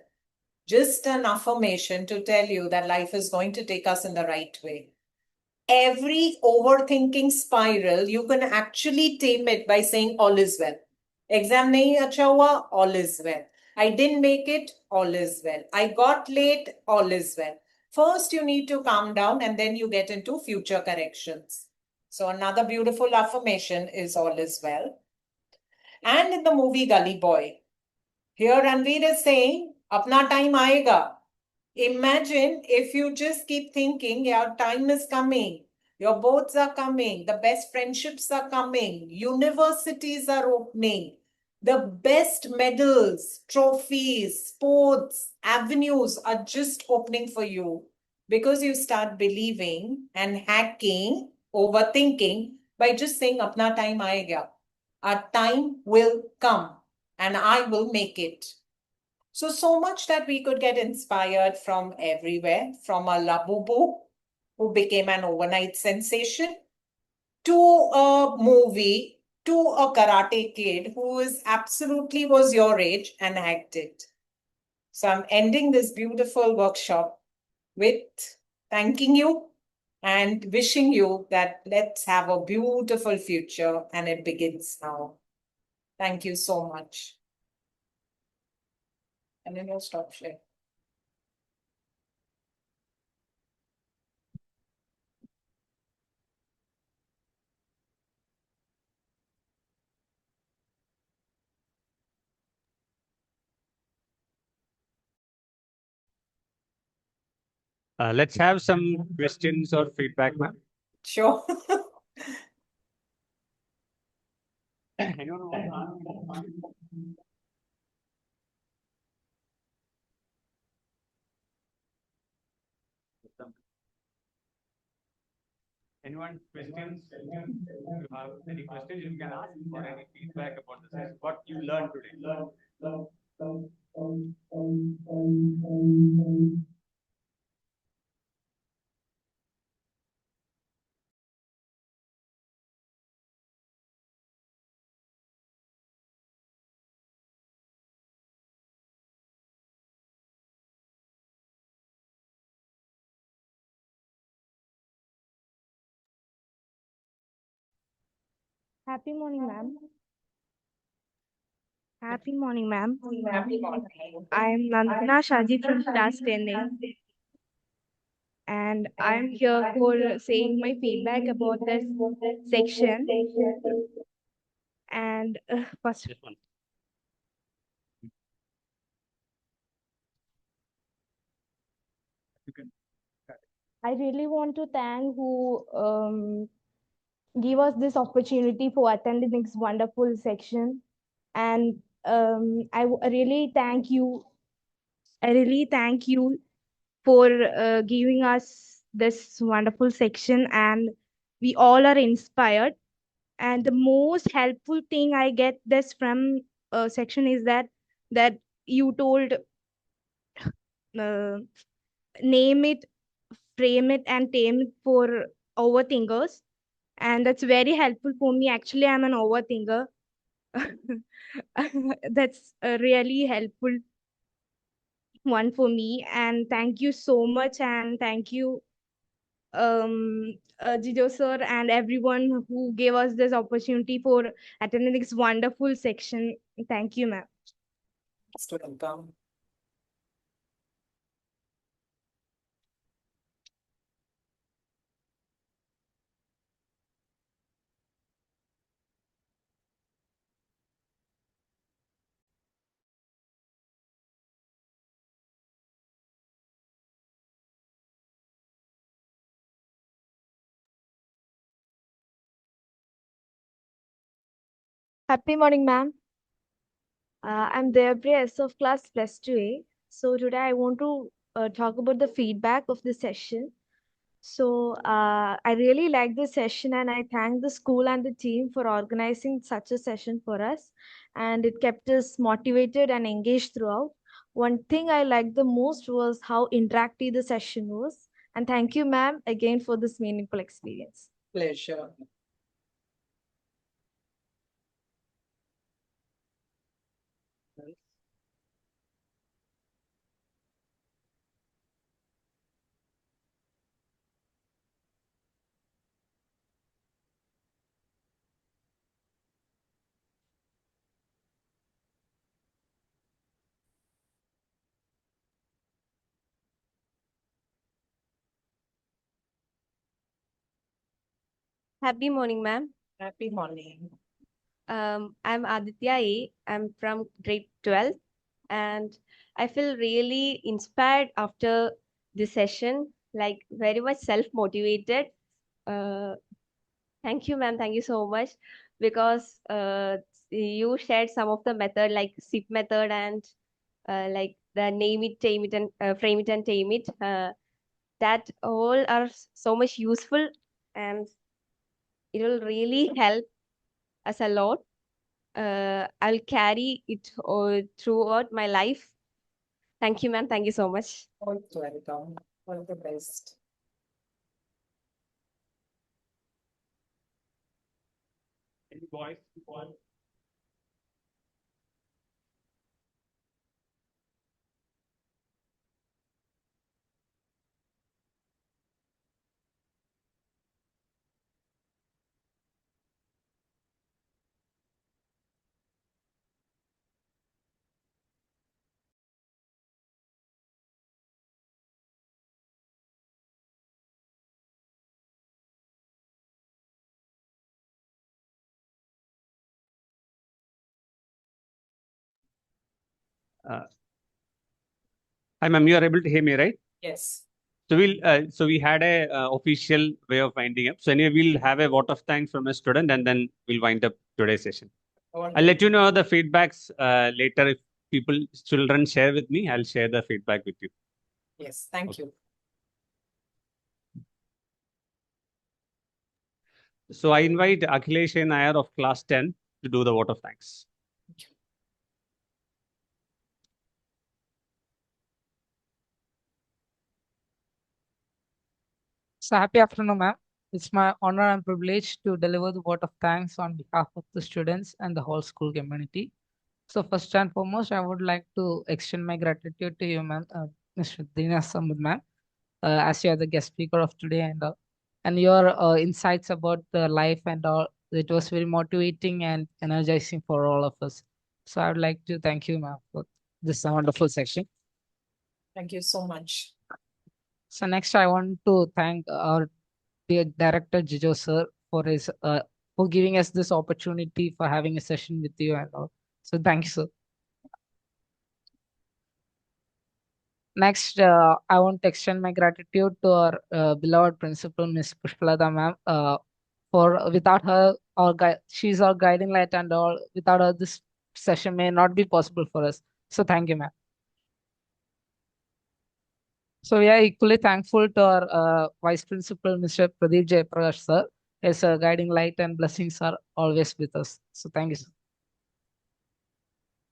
Just an affirmation to tell you that life is going to take us in the right way. Every overthinking spiral, you can actually tame it by saying all is well. Exam nahi acha hua, all is well. I didn't make it, all is well. I got late, all is well. First, you need to calm down and then you get into future corrections. So another beautiful affirmation is all is well. And in the movie Gully Boy, here Ranveer is saying, apna time aayega. Imagine if you just keep thinking, your time is coming, your boats are coming, the best friendships are coming, universities are opening, the best medals, trophies, sports, avenues are just opening for you because you start believing and hacking, overthinking by just saying, apna time aayega. Our time will come and I will make it. So much that we could get inspired from everywhere, from a Labubu, who became an overnight sensation, to a movie, to a karate kid who is absolutely was your age and hacked it. So I'm ending this beautiful workshop with thanking you and wishing you that let's have a beautiful future and it begins now. Thank you so much. And then you'll stop sharing. Let's have some questions or feedback, ma'am. Sure. Anyone want to ask? Anyone questions? If you have any questions, you can ask or any feedback about the session, what you learned today. Happy morning, ma'am. Happy morning, ma'am. Happy morning. I am Nandana Shaji from class 10A, and I am here for saying my feedback about this section. And first, Just one. You can. I really want to thank who give us this opportunity for attending this wonderful section. And really thank you. I really thank you for giving us this wonderful section, and we all are inspired. And the most helpful thing I get this from section is that you told uh, name it, frame it, and tame it for overthinkers, and that's very helpful for me. Actually, I'm an overthinker. That's a really helpful one for me, and thank you so much, and thank you Jijo sir and everyone who gave us this opportunity for attending this wonderful section. Thank you, ma'am. Welcome. Happy morning, ma'am. I'm Deyapriya S of class plus 2A. So today I want to talk about the feedback of the session. So I really like this session, and I thank the school and the team for organizing such a session for us. And it kept us motivated and engaged throughout. One thing I liked the most was how interactive the session was. And thank you, ma'am, again for this meaningful experience. Pleasure. Happy morning, ma'am. Happy morning. I'm Aditya A. I'm from grade 12, and I feel really inspired after this session, like very much self-motivated. Uh, Thank you, ma'am. Thank you so much, because you shared some of the method like SIP method and like the name it, tame it, and frame it and tame it. That all are so much useful, and it will really help us a lot. I'll carry it throughout my life. Thank you, ma'am. Thank you so much. Most welcome. All the best. Any voice? Hi, ma'am. You are able to hear me, right? Yes. So we had a official way of winding up. So anyway, we'll have a vote of thanks from a student, and then we'll wind up today's session. I'll let you know the feedbacks later. If children share with me, I'll share the feedback with you. Yes. Thank you. So I invite Akhilesh Nair of class 10 to do the vote of thanks. So happy afternoon, ma'am. It's my honor and privilege to deliver the vote of thanks on behalf of the students and the whole school community. So first and foremost, I would like to extend my gratitude to you, ma'am, Mr. Dina Samud, ma'am, as you are the guest speaker of today, and your insights about the life and all. It was very motivating and energizing for all of us. So I would like to thank you, ma'am, for this wonderful section. Thank you so much. So next, I want to thank our dear director Jijo sir for giving us this opportunity for having a session with you and all. So thank you, sir. Next, I want to extend my gratitude to our beloved principal, Miss Pushpalata ma'am. For without her, she's our guiding light, and all. Without her, this session may not be possible for us. So thank you, ma'am. So we are equally thankful to our Vice Principal, Mr. Pradeep Jayaprakash sir. His guiding light and blessings are always with us. So thank you, sir.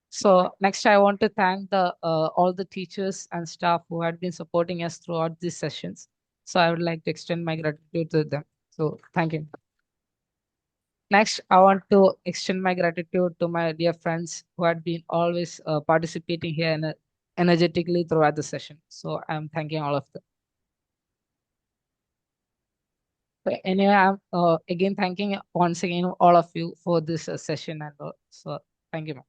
So next, I want to thank the all the teachers and staff who had been supporting us throughout these sessions. So I would like to extend my gratitude to them. So thank you. Next, I want to extend my gratitude to my dear friends who had been always participating here energetically throughout the session. So I'm thanking all of them. So anyway, I'm again thanking once again all of you for this session and all. So thank you, ma'am.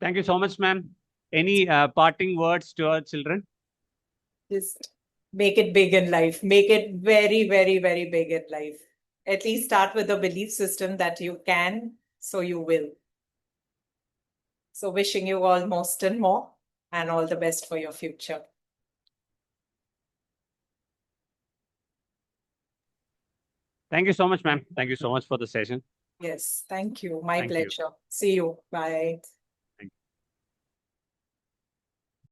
Thank you so much, ma'am. Any parting words to our children? Just make it big in life. Make it very, very, very big in life. At least start with a belief system that you can, so you will. So wishing you all most and more, and all the best for your future. Thank you so much, ma'am. Thank you so much for the session. Yes, thank you. My Thank you. pleasure. See you. Bye.